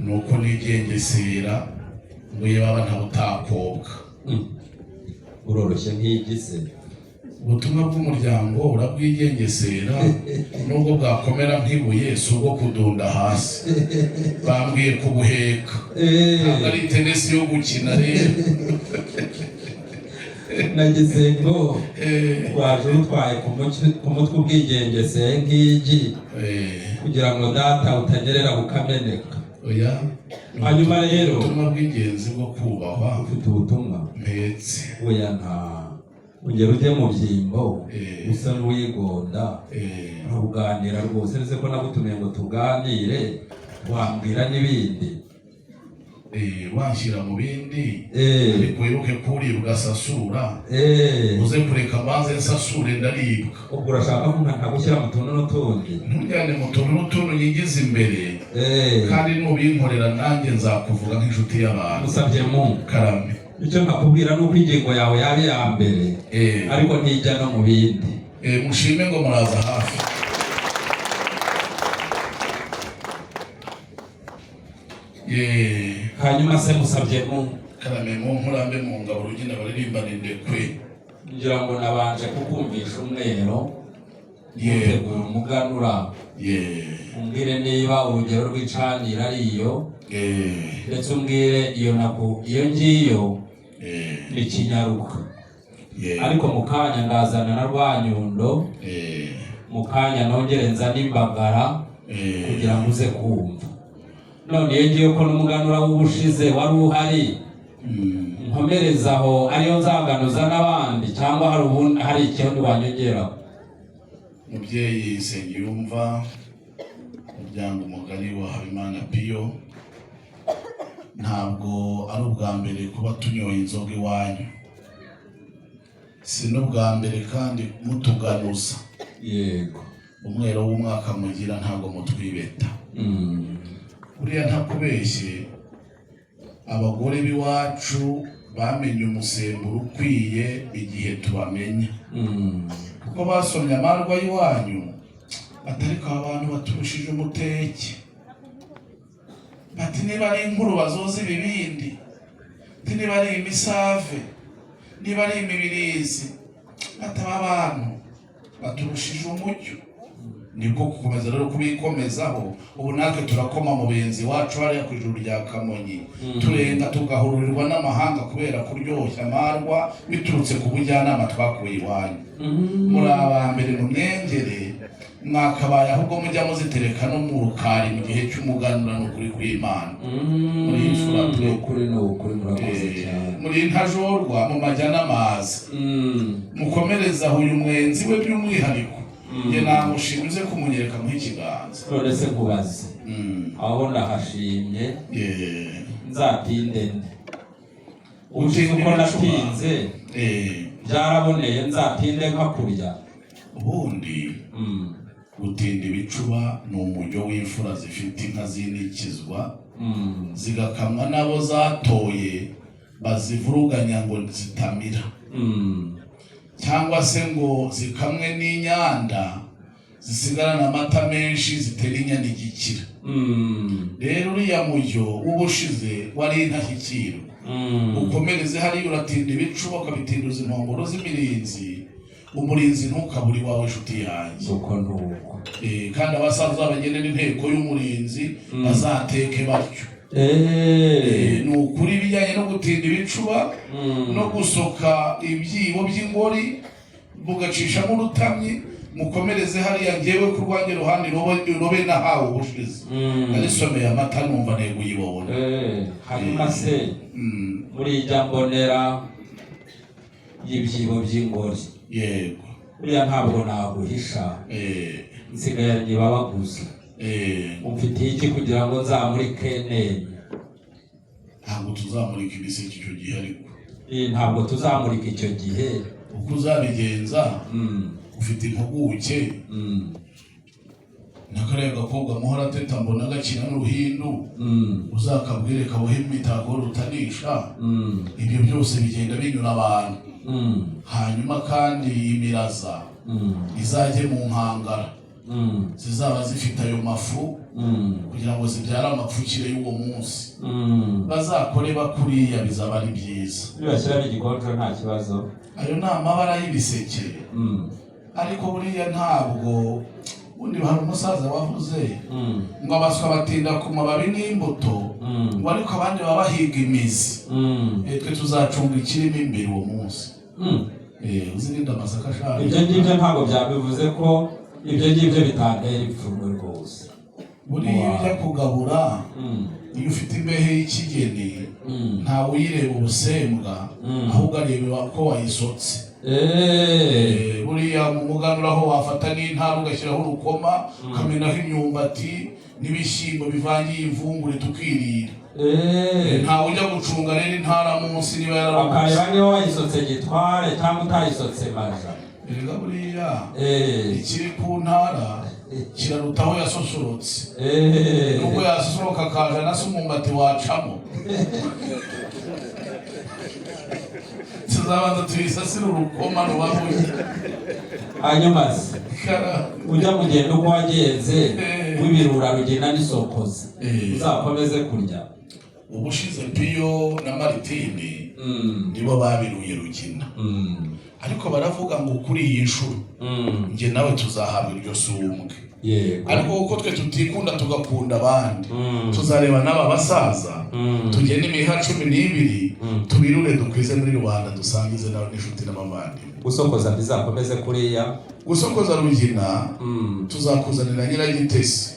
nuko nigengesera ngo yebaba ntabutakobwa. Uroroshye nk'igise. Ubutumwa bw'umuryango urabwigengesera nubwo bwakomera nk'ibuye si ubwo kudunda hasi. Bambwiye kubuheka ntabwo ari tenesi yo gukina rero. Nagize ngo waje utwaye ku mutwe ubwigengeseye nk'igi kugira ngo data utanyerera bukameneka. Oya, hanyuma rero ubutumwa bw'ingenzi bwo kubahwa. Ufite ubutumwa mpetse. Oya nta ugera ujye mu byimbo usa n'uwigonda uruganira rwose nese ko nagutumiye ngo tuganire wambwira n'ibindi wanshyira mu bindi ariko wibuke kuribwa ugasasura uze kureka maze nsasure ndaribwa. Ubwo urashaka ko ntagushyira mu tuntu n'utundi? Ntujyane mu tuntu n'utundi nyigize imbere kandi nubinkorera nanjye nzakuvuga nk'inshuti y'abantu. Musabye mu karame icyo nakubwira nuko ingingo yawe yaba iya mbere ariko ntijya no mu bindi. Mushime ngo muraza hafi. Hanyuma se musabye mu karame mu nkurambe mu ngabo rugina baririmba Ndekwe. ngira ngo nabanje kukumvisha umwero gutegura umuganura. Umbwire niba urugero rw'icanira ari iyo ndetse umbwire iyo ngiyo ni Kinyaruka. Ariko mu kanya ndazana na Rwanyundo, mu kanya nongere nzana Imbagara kugira ngo uze kumva. None iyo ngiye ko n'umuganura w'ubushize wari uhari nkomerezaho ariyo nzaganuza n'abandi cyangwa hari ikindi wanyongeraho? Mubyeyi Nsengiyumva, umuryango mugari wa Habimana Pio, ntabwo ari ubwa mbere kuba tunyoye inzoga iwanyu, si n'ubwa mbere kandi mutuganuza. Yego, umwero w'umwaka mugira ntabwo mutwibeta. Buriya ntakubeshye, abagore b'iwacu bamenye umusemburo ukwiye igihe tubamenya, kuko basomye amarwa y'iwanyu batariko abantu baturushije umuteke. Bati niba ari inkuru bazoza ibibindi, niba ari imisave, niba ari imibirizi, bataba abantu baturushije umucyo. Nibwo gukomeza rero kubikomezaho. Ubu natwe turakoma mu benzi wacu hariya ku ijuru rya Kamonyi, turenga tugahururirwa n'amahanga kubera kuryoshya amarwa biturutse ku bujyanama twakuye iwanyu. Muri abambere mu Mwengere mwakabaye ahubwo mujya muzitereka no mu rukari mu gihe cy'umuganura n'ukuri kw'Imana. Muri imfura muri ntajorwa mu majya n'amazi. Mukomereza uyu mwenzi we by'umwihariko. Nge namushimuze kumunyereka mu ikiganza. None se kubaze aho ndahashimye nzatinde nde? Uzi uko natinze byaraboneye nzatinde nkakurya. Ubundi gutinda ibicuba ni umujyo w'imfura zifite inka zinikizwa zigakamwa n'abo zatoye bazivuruganya ngo zitamira, cyangwa se ngo zikamwe n'inyanda zisigarana amata menshi zitera inyana igikira. Rero uriya mujyo w'ubushize wari intashyikirwa. Ukomereze hariya uratinda ibicuba ukabitinduza impongoro z'imirinzi. Umurinzi ntukaburi wawe inshuti yanjye. Kandi abasaza bagenera inteko y'umurinzi bazateke batyo. Ni ukuri ibijyanye no gutinda ibicuba no gusoka ibyibo by'ingori mugacishamo urutamyi. Mukomereze hariya ngewe ku rwanjye ruhande robe nahawe ubushize narisomeye amata numva ntego uyibona. Hanyuma se muri ijya mbonera y'ibyibo by'ingori, yego buriya ntabwo naguhisha, nsigaye ntibabaguza. Umfitiye iki kugira ngo nzamurike nene? Ntabwo tuzamurika ibiseke icyo gihe, ariko ntabwo tuzamurika icyo gihe. Uko uzabigenza ufite impuguke n'akariya gakobwa muhora ateta mbona gakina n'uruhindu, uzakabwire kabohe imitako rutanisha. Ibyo byose bigenda binyura abantu. Hanyuma kandi imiraza izajye mu nkangara zizaba zifite ayo mafu kugira ngo zibyare amapfukire y'uwo munsi bazakore bakuriya bizaba ari byiza nibashyiramo igikonjo nta kibazo ayo ni amabara y'ibiseke ariko buriya ntabwo undi hari umusaza wavuze ngo abaswa batinda ku mababi n'imbuto ngo ariko abandi baba bahiga imizi twe tuzacunga ikirimo imbere uwo munsi uzirinda amasaka ashaka ibyo ngibyo ntabwo byabivuze ko ibyo ngibyo bitantera ipfunwe rwose buriya ujya kugabura iyo ufite imbehe y'ikigeni ntawe uyireba ubusembwa ahubwo areba ko wayisotse buriya mu muganura aho wafata n'intara ugashyiraho urukoma ukamenaho imyumbati n'ibishyimbo bivangiye ivungure tukirira ntawe ujya gucunga rero intara munsi niba yararamutse akareba niba wayisotse gitware cyangwa utayisotse maja erega buriya ikiri ku ntara kiraruta aho yasosorotse nubwo yasosoroka akaja na se umwumbati wacamo tuzabanza tuyisasira urukoma rubabuye hanyuma se ujya mugenda uko wagenze w'ibirura rugenda n'isokozi uzakomeze kurya ubushize Piyo na Maritini nibo babiruye Rugina ariko baravuga ngo kuri iyi nshuro nge nawe tuzahabwa iryo sumbwe ariko uko twe tutikunda tugakunda abandi tuzareba n'aba basaza tugende imiha 12 tubirure dukwize muri rubanda dusangize nawe n'inshuti n'abavandimwe gusokoza bizakomeze kuriya gusokoza Rugina tuzakuzanira Nyiragitesi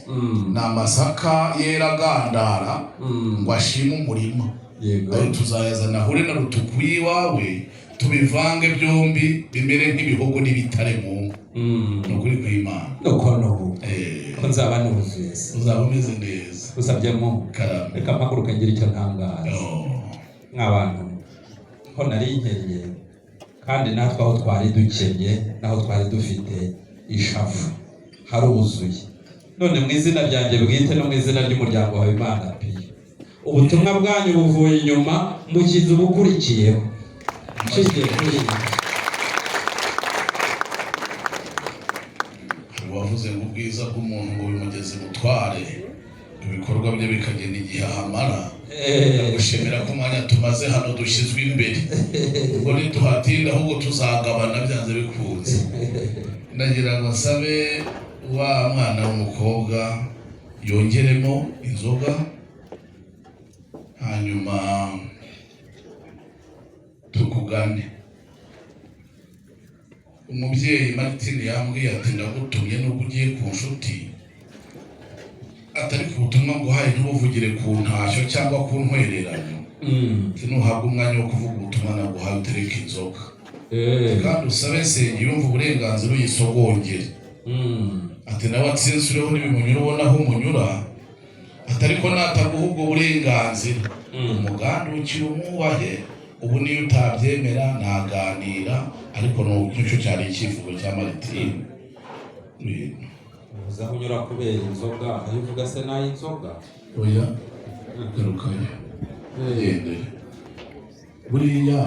na amasaka yera gandara ngo ashime umurima ayo tuzayazana hure na rutuku iwawe tubivange byombi bimere nk'ibihogo n'ibitare mu nukuri kw'Imana uko n'ubu ko nzaba nuzuye uzaba umeze neza usabyemo reka mpaguruka ngira icyo ntangaza nk'abantu ko nari nkeye kandi natwe aho twari dukennye naho twari dufite ishavu haruzuye none mu izina ryanjye bwite no mu izina ry'umuryango wa Imana Piyo ubutumwa bwanyu buvuye inyuma mukiza ubukurikiyeho wavuze ngo ubwiza bw'umuntu ngo bimugeze mutware ibikorwa bye bikagenda igihe ahamara gushimira ko umwanya tumaze hano dushyizwe imbere ubwo nituhatinda ahubwo tuzagabana byanze bikunze ndagira ngo nsabe wa mwana w'umukobwa yongeremo inzoga hanyuma tukugane umubyeyi Martine yambwiye ati ndagutumye nubwo ugiye ku nshuti atari ku butumwa nguhaye ntubuvugire ku ntashyo cyangwa ku ntwererano nuhabwa umwanya wo kuvuga ubutumwa naguhaye utereka inzoga kandi usabe Nsenge yumva uburenganzira uyisogongere ati nawe atsinsureho n'ibimunyura ubona aho umunyura atari ko nataguha ubwo burenganzira umugambi ukiri umwubahe ubu niyo utabyemera naganira ariko n'icyo cyari icyifuzo cya Martine uzamunyura kubera inzoga ayo uvuga se nayo inzoga oya garukayo yende buriya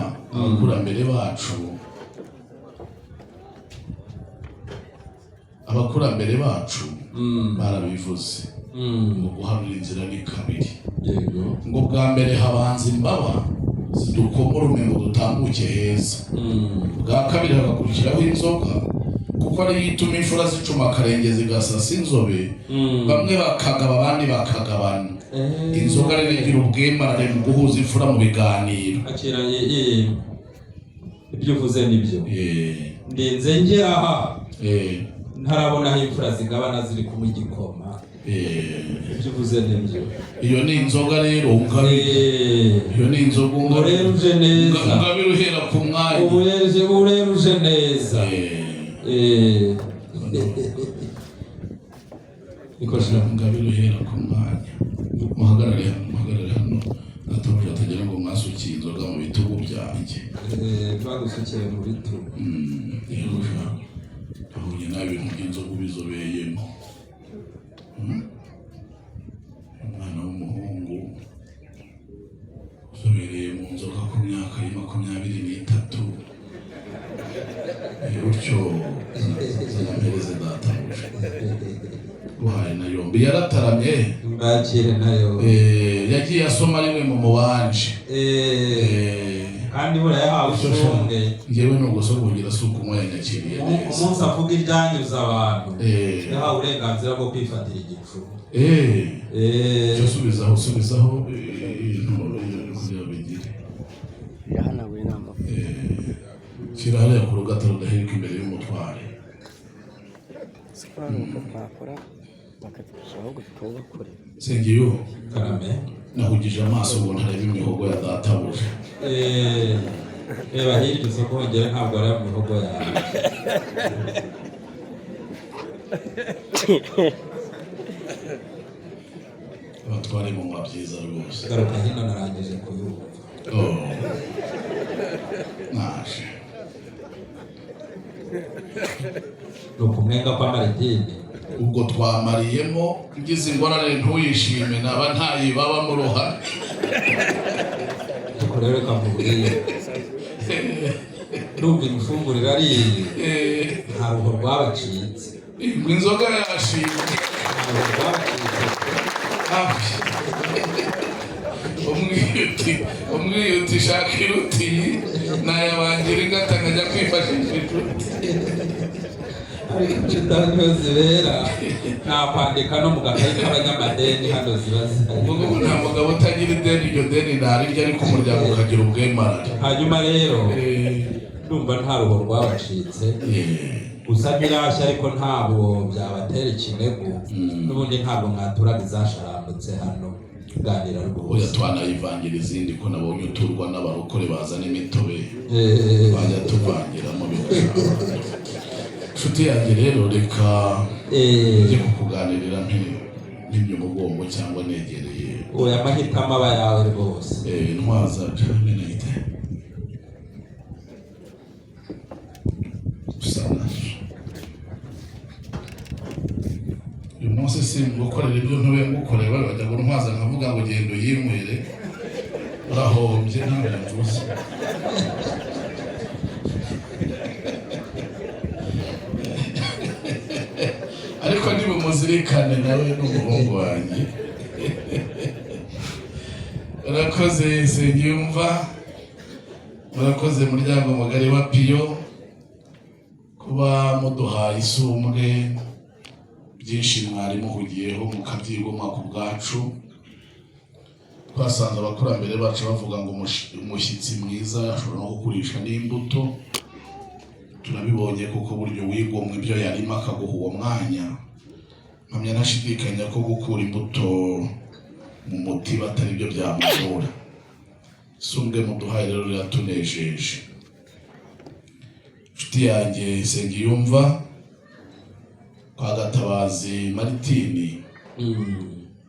abakurambere bacu barabivuze ngo guharura inzira ni kabiri ngo bwa mbere habanza imbaba zidukomorume ngo dutambuke heza bwa kabiri hagakurikiraho inzoga kuko ariyo ituma imfura zicuma akarenge zigasasa inzobe bamwe bakagaba abandi bakagabana inzoga rero igira ubwemarare mu guhuza imfura mu biganiro akiranye ibyo uvuze nibyo ndinze ngera aha ntarabona aho imfura zigabana ziri kumwe igikoma ibyo uvuze nibyo iyo ni inzoga rero iyo ni inzoga ureruje neza ungabira uhera ku mwanya ureruje neza ungabira uhera ku mwanya muhagarare hano natubwira atagira ngo mwasukiye inzoga mu bitugu byanjye twagusukiye mu bitugu ahuye n'ibintu by'inzoga ubizobeyemo umwana w'umuhungu uzobereye mu nzoga ku myaka ya 23 utyo zanamereze databuja Uhaye na yombi yarataramye mbakire nayo yagiye asoma rimwe mu mubanje kandi buriya yahawe ushunge ngewe no gusogongira suko umwe yakiriye umunsi avuga iryanyuza abantu yahawe uburenganzira bwo kwifatira igicuba cyo subizaho kugira bigire yahanaguye inama kirahari ku rugata rudahirika imbere y'umutware siporo uko twakora bakatwishaho gutubakure sengiyo karame nahugije amaso ngo ntarebe imihogo ya databuja reba hirya isoko wongera ntabwo ari mu mihogo yawe abatware mu mabyiza rwose garuka hino narangije kuyumva naje nuko umwenga kwa maridini ubwo twamariyemo ngize ingorane ntuyishime naba ntayibaba mu ruhame rero kamubwiye ndumva imfungurire ariye nta ruhu rwabacitse inzoga yashimye nta ruhu rwabacitse umwiyuti shaka iruti nayabangira ingata nkajya kwifashisha iruti inshuti zibera nakwandika no mu gakayi k'abanyamadeni hano ziba ubwo nta mugabo utagira ideni iryo deni ntariryo ariko umuryango ukagira ubwemarare hanyuma rero ndumva nta ruhu rwabacitse gusa ntirashya ariko ntabwo byabatera ikinegu n'ubundi ntabwo mwaturaga izasharambutse hano kuganira oya twanayivangira izindi ko nabonye uturwa n'abarokore bazana imitobe bajya tuvangiramo bigashaka inshuti yanjye rero reka njye kukuganirira nk'ibyo mugongo cyangwa negereye oya amahitamo aba yawe rwose ntwaza minite usana uyu munsi simgukorera ibyo ntuye ngukorera bajya ngo ntwaza nkavuga ngo genda uyinywere urahombye ntabwo mvuze ariko ntibumuzirikane nawe n'umuhungu wanjye urakoze Nsengiyumva urakoze muryango mugari wa Piyo kuba muduhaye isumbwe byinshi mwari muhugiyeho mukabyigomwa ku bwacu twasanze abakurambere bacu bavuga ngo umushyitsi mwiza ashobora no kukurisha n'imbuto turabibonye kuko buryo wigomwe ibyo yarimo akaguha uwo mwanya mpamya ntashidikanya ko gukura imbuto mu muti batari byo byamugora isumbwe muduhaye rero riratunejeje inshuti yanjye Nsengiyumva kwa Gatabazi Maritini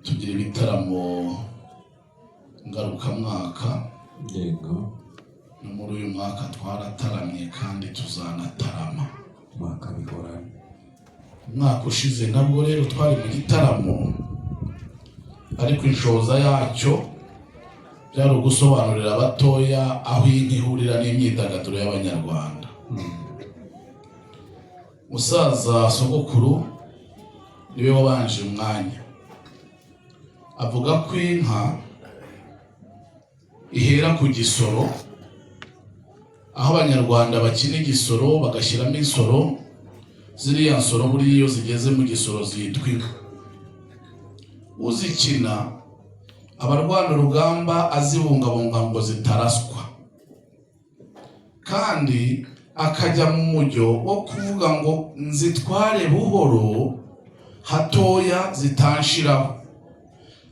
tugira ibitaramo ngarukamwaka yego no muri uyu mwaka twarataramye kandi tuzanatarama mwaka bihoranye umwaka ushize nabwo rero twari mu gitaramo ariko inshoza yacyo byari ugusobanurira abatoya aho inka ihurira n'imyidagaduro y'abanyarwanda musaza sogokuru niwe wabanje umwanya avuga ko inka ihera ku gisoro aho abanyarwanda bakina igisoro bagashyiramo insoro ziriya nsoro buriya iyo zigeze mu gisoro zitwa inka uzikina abarwana urugamba azibungabunga ngo zitaraswa kandi akajya mu mujyo wo kuvuga ngo nzitware buhoro hatoya zitanshiraho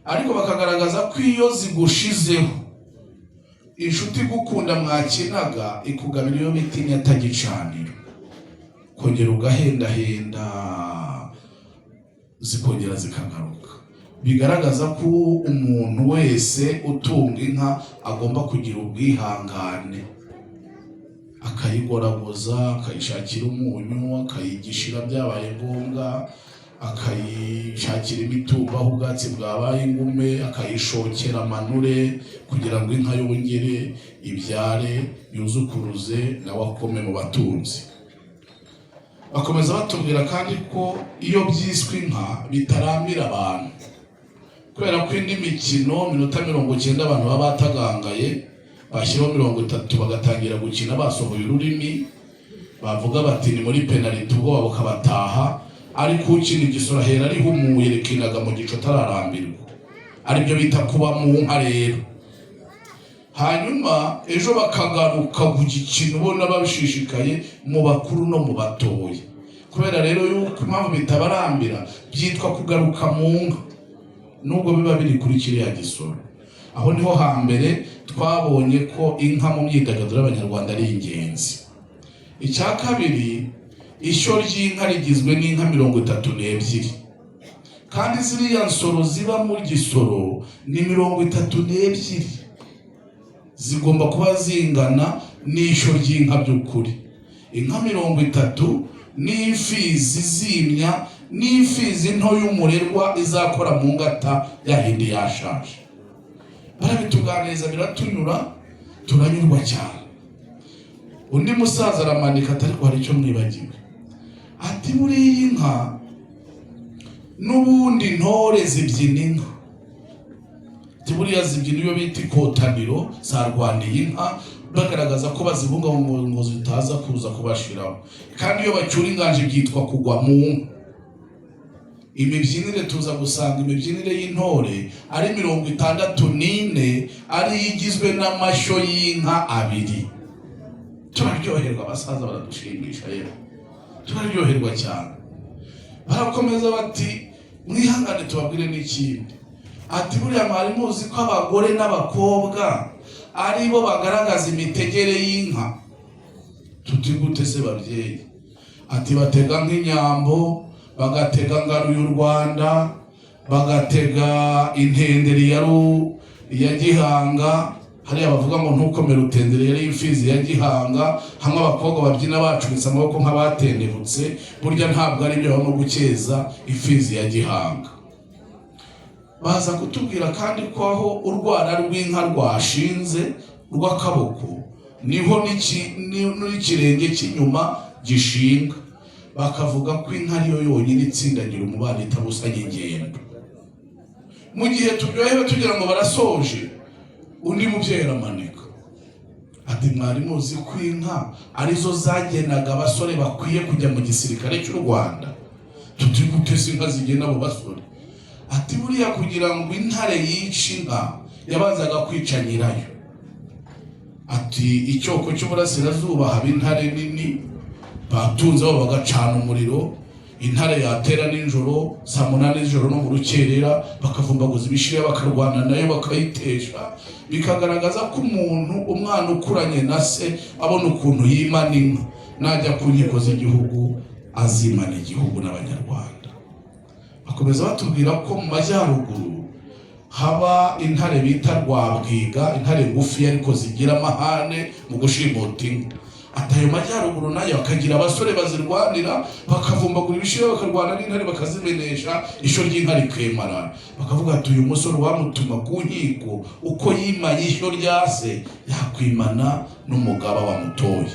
ariko bakagaragaza ko iyo zigushizeho inshuti gukunda mwakinaga ikugabira iyo bita inyatagicaniro kongera ugahendahenda zikongera zikagaruka bigaragaza ko umuntu wese utunga inka agomba kugira ubwihangane akayigoragoza akayishakira umunyu akayigishira byabaye ngombwa akayishakira imitumba aho ubwatsi bwabaye ingume akayishokera amanure kugira ngo inka yongere ibyare yuzukuruze nawe akome mu batunzi bakomeza batubwira kandi ko iyo byiswe inka bitarambira abantu, kubera ko indi mikino minota 90 abantu baba batagangaye bashyiraho 30 bagatangira gukina basohoye ururimi, bavuga bati ni muri penalty ubwo bakabataha, ariko ukina igisoro hera ari humuye rekinaga mu gico tararambirwa, aribyo bita kuba mu nka rero. Hanyuma ejo bakagaruka gukina ubona babishishikaye mu bakuru no mu batoya, kubera rero yuko impamvu bitabarambira byitwa kugaruka mu nka, nubwo biba biri kuri kiriya gisoro. Aho niho hambere twabonye ko inka mu myidagaduro y'Abanyarwanda ari ingenzi. Icya kabiri, ishyo ry'inka rigizwe n'inka 32, kandi ziriya nsoro ziba muri gisoro ni 32, zigomba kuba zingana n'ishyo ry'inka by'ukuri. Inka 30 n'imfizi zimya n'imfizi nto y'umurerwa izakora mu ngata yahindi yashaje. Barabituganiriza biratunyura, turanyurwa cyane. Undi musaza aramanika atari ko hari icyo mwibagiwe, ati buriya inka n'ubundi ntore zibyina inka, ati buriya zibyina iyo bita ikotaniro zarwaniye inka, bagaragaza ko bazibungabunga ngo zitaza kuza kubashiraho. Kandi iyo bacyura inganje byitwa kugwa mu nka. Imibyinire tuza gusanga imibyinire y'intore ari 64 ari igizwe n'amashyo y'inka 2. Turaryoherwa, abasaza baradushimisha rero, turaryoherwa cyane. Barakomeza bati mwihangane tubabwire n'ikindi, ati buriya mwari muzi ko abagore n'abakobwa ari bo bagaragaza imitegere y'inka. Tuti gute se babyeyi? Ati batega nk'inyambo, bagatega ngaruye u Rwanda, bagatega intenderi ya Gihanga, hariya bavuga ngo ntukomere utendere yari imfizi ya Gihanga, hamwe abakobwa babyina bacuritse amaboko nk'abatendebutse, burya ntabwo ari byo bamo gukeza imfizi ya Gihanga. Baza kutubwira kandi ko aho urwara rw'inka rwashinze rw'akaboko niho n'ikirenge cy'inyuma gishinga, bakavuga ko inka ariyo yonyine itsindagira umubano itabusanye ingendo. Mu gihe turyohewe tugira ngo barasoje, undi mubyeyi aramanika ati mwari muzi ko inka arizo zagenaga abasore bakwiye kujya mu gisirikare cy'u Rwanda? Tuti gute se inka zigena abo basore? Ati buriya kugira ngo intare yice inka yabanzaga kwica nyirayo. Ati icyoko cy'uburasirazuba haba intare nini, batunze bo bagacana umuriro, intare yatera nijoro saa 8 z'ijoro no mu rukerera, bakavumbaguza ibishira bakarwana nayo bakayitesha, bikagaragaza ko umuntu umwana ukuranye na se abona ukuntu yimana inka, najya ku nkiko z'igihugu azimana igihugu n'Abanyarwanda. Bakomeza batubwira ko mu majyaruguru haba intare bita Rwabwiga, intare ngufi ariko zigira amahane mu gushimuta inka. Atayo majyaruguru nayo akagira abasore bazirwanira, bakavumbagura ibishira bakarwana n'intare bakazimenesha, ishyo ry'inka rikemara. Bakavuga ati uyu musore wamutuma ku nkiko uko yimanye ishyo ryase yakwimana n'umugaba wamutoye.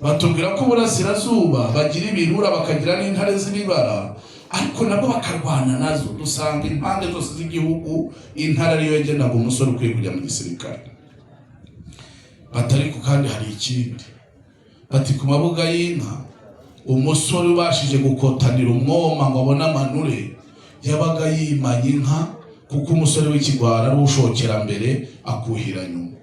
Batubwira ko burasirazuba bagira ibirura bakagira n'intare z'ibibara, ariko nabo bakarwana nazo. Dusanga impande zose z'igihugu intare ariyo yagenaga umusore ukwiye kujya mu gisirikare. Batariko kandi hari ikindi, bati ku mabuga y'inka umusore ubashije gukotanira umwoma ngo abone amanure yabaga yimanye inka, kuko umusore w'ikigwara ari ushokera mbere akuhira nyuma.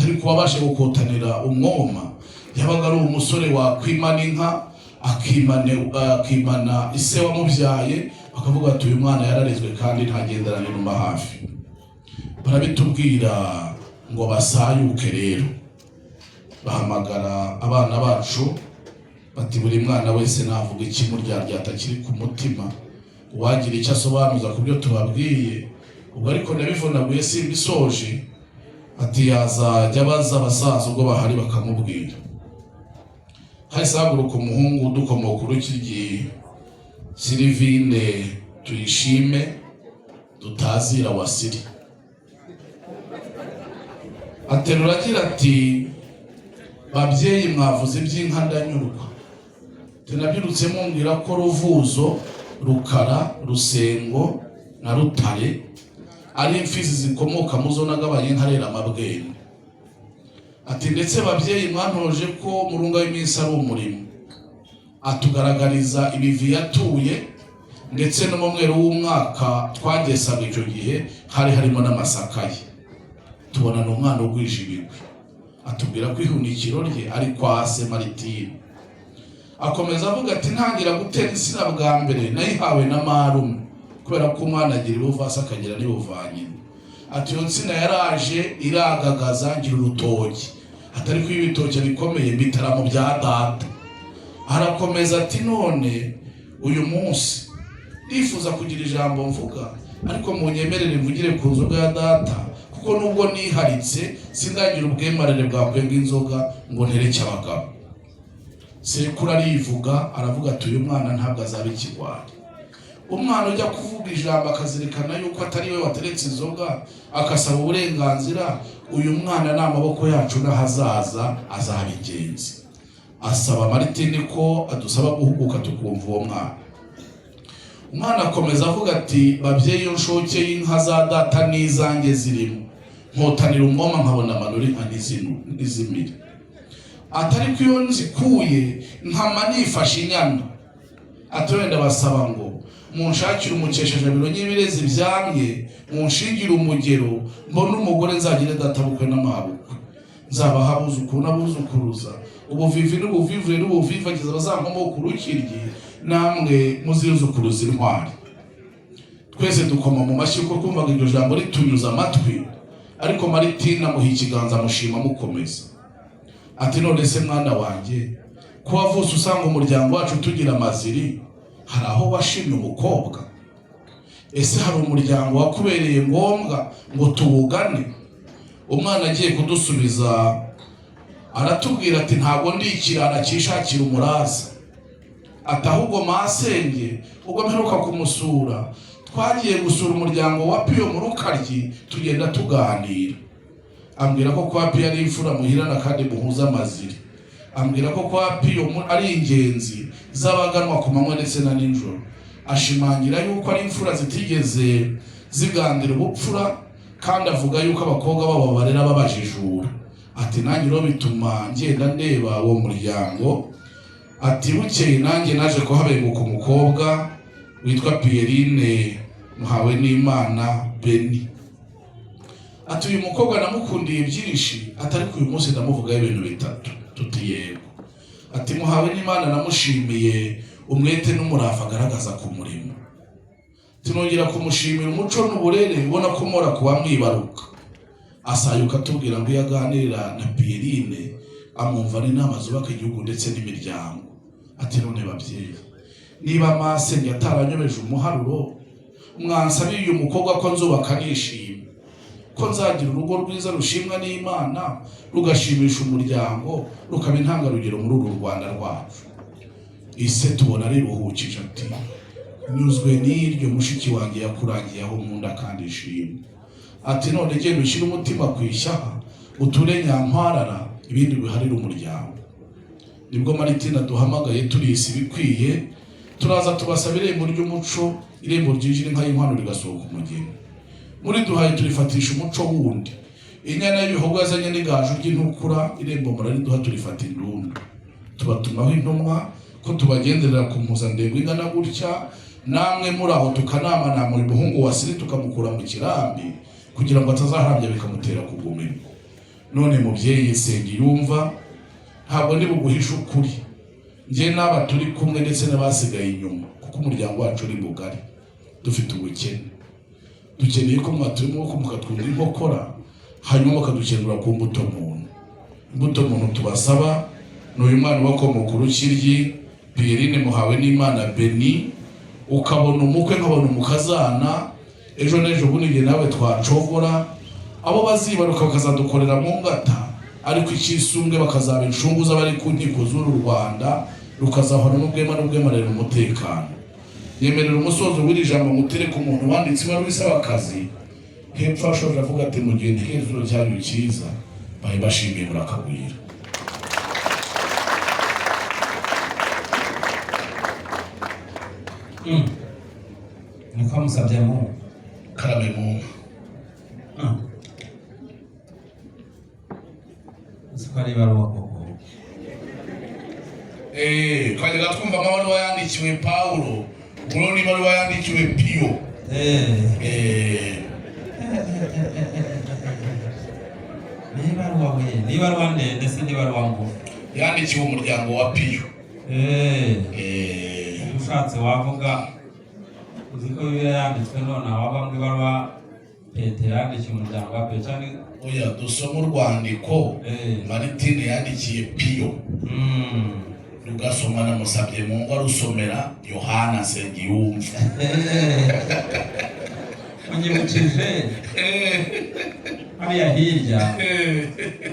Ariko wabashe gukotanira umwoma yabaga ari umusore wakwimana inka, akimana ise wamubyaye, bakavuga ati uyu mwana yararezwe kandi ntagenderane numa hafi. Barabitubwira ngo basayuke rero, bahamagara abana bacu bati buri mwana wese navuga ikimuryarya kiri ku mutima, uwagira icyo asobanuza ku byo tubabwiye. Ubwo ariko ndabivunaguye simbisoje, ati yazajya baza abasaza ubwo bahari bakamubwira. Hahise haguruka umuhungu dukomoka urukiryi Sylvine Tuyishime Dutazira Wasiri, aterura agira ati babyeyi mwavuze iby'inka ndanyurwa, Tunabyirutse mumbwira ko Ruvuzo, Rukara, Rusengo na Rutare ari imfizi zikomoka mu zo nagabanye nkarera amabwene. Ati ndetse babyeyi mwantoje ko murunga w'iminsi ari umurimo. Atugaragariza ibivi yatuye ndetse no mu mwero w'umwaka twagesaga icyo gihe hari harimo n'amasaka ye. Tubona n'umwana ugwije ibigwi. Atubwira ko ihunikiro rye ari kwa Se Maritine. Akomeza avuga ati ntangira gutera insina bwa mbere nayihawe na marume kubera ko umwana agira ibuvasi akagira n'ibuvanyine. Ati iyo nsina yaraje iragagaza ngira urutoki, atari ko ibitoki bikomeye mbitara mu bya data. Arakomeza ati none uyu munsi nifuza kugira ijambo mvuga, ariko munyemerere mvugire ku nzoga ya data, kuko nubwo niharitse sindagira ubwemarere bwakwenga inzoga ngo ntereke abagabo. Sekuru arivuga aravuga ati uyu mwana ntabwo azaba ikigwari. Umwana ujya kuvuga ijambo akazirikana yuko atari we wateretse inzoga akasaba uburenganzira, uyu mwana ni amaboko yacu n'ahazaza azaba ingenzi. Asaba Maritini ko adusaba guhuguka tukumva uwo mwana. Umwana akomeza avuga ati babyeyi iyo nshoke y'inka za data n'izange zirimo, nkotanira umwoma nkabona amanura inka n'izimira. Atari ko iyo nzikuye nkama nifashe inyana. Ati wenda basaba ngo munshakire umukeshajabiro n'ibirezi byamye, munshingire umugero, mbona umugore nzagire data bukwe n'amabukwe. Nzabaha abuzukuru n'abuzukuruza, ubuvivi n'ubuvivure n'ubuvivagiza bazankomoka urukiryi, namwe muzizukuruza intwari. Twese dukoma mu mashyi kuko kumvaga iryo jambo ritunyuza amatwi, ariko Maritine amuha ikiganza amushima mukomeza. Ati none se mwana wanjye ko wavutse usanga umuryango wacu tugira amaziri, hari aho washimye umukobwa? Ese hari umuryango wakubereye ngombwa ngo tuwugane? Umwana agiye kudusubiza aratubwira ati ntabwo ndi ikirara cyishakira umuraza. Ati ahubwo masenge ubwo mperuka kumusura twagiye gusura umuryango wa Piyo mu Rukaryi tugenda tuganira. Ambwira ko kwa Piyo ari imfura muhirana kandi muhuza amaziri. Ambwira ko kwa Piyo ari ingenzi z'abaganwa ku manywa ndetse na nijoro. Ashimangira yuko ari imfura zitigeze zigandira ubupfura, kandi avuga yuko abakobwa babo barera babajijura. Ati nanjye rero bituma ngenda ndeba uwo muryango. Ati bukeye nanjye naje kuhabenguka umukobwa witwa Pierine muhawe n'Imana Beni. Ati uyu mukobwa namukundiye byinshi, atari ko uyu munsi ndamuvuga ibintu bitatu. Tuti yego. Ati muhawe n'Imana namushimiye umwete n'umurava agaragaza ku murimo. Tunongera kumushimira umuco n'uburere ubona ko mora kuba mwibaruka. Asayuka tubwira ngo yaganira na Pierine amumva n'inama zubaka igihugu ndetse n'imiryango. Ati none babyeyi niba masenge ataranyobeje umuharuro, mwansabiye uyu mukobwa ko nzubaka nishimye, ko nzagira urugo rwiza rushimwa n'Imana, rugashimisha umuryango, rukaba intangarugero muri uru Rwanda rwacu. Ise tubona ari ruhukije ati nyuzwe n'iryo mushiki wanjye yakurangiye aho nkunda kandi ishimwe. Ati none genda ushyire umutima ku ishyaha uture nyampwarara ibindi biharira umuryango. Nibwo Maritine duhamagaye turisi bikwiye, turaza tubasaba irembo ry'umuco, irembo ryinjira inka y'inkwano rigasohoka umugeni. Muri duhaye turifatisha umuco wundi, inyana y'ibihogo yazanye n'igaju ry'intukura, irembo murariduha turifata indundu. Tubatumaho intumwa ko tubagenderera ku mpuzandengo ingana gutya, namwe muri aho tukanama muri muhungu wasiri tukamukura mu kirambi kugira ngo atazaharambya bikamutera kugumira. None mubyeyi sengi yumva, ntabwo ndi buguhisha ukuri, njye n'aba turi kumwe ndetse n'abasigaye inyuma, kuko umuryango wacu uri mugari, dufite ubukene. Dukeneye ko mwaturimo ko mukatwumva inkokora, hanyuma bakadukenura ku mbuto muntu. Imbuto muntu tubasaba n'uyu mwana wakomoka urukiryi Pierine muhawe n'Imana Beni, ukabona umukwe nkabona umukazana, ejo n'ejo bundi nawe twacogora, abo bazibaruka bakazadukorera mu ngata, ariko ikisumbwe bakazaba inshungu z'abari ku nkiko z'uru Rwanda, rukazahora n'ubwemarere umutekano. Yemerera umusozo w'iri jambo mutereka umuntu wanditse ibaruwa isaba akazi, hepfo ashoje avuga ati mugende hejuru cyanyu cyiza, bahe bashimiye murakagwira. niko musabye mu karame mu sikari baruwa koko twajyaga twumva amabaruwa yandikiwe Pawulo, ubu ni ibaruwa yandikiwe Piyo. ni baruwa ndende se ni baruwa ngufi yandikiwe umuryango wa Piyo. ushatse wavuga uzi ko bibiliya yanditswe none waba ngo ibaruwa Petero yandikiye umuryango wa Piyo cyane oya dusoma urwandiko Maritine yandikiye Piyo, rugasoma na Musabyemungu arusomera Yohana Nsengiyumva. unyibukije hariya hirya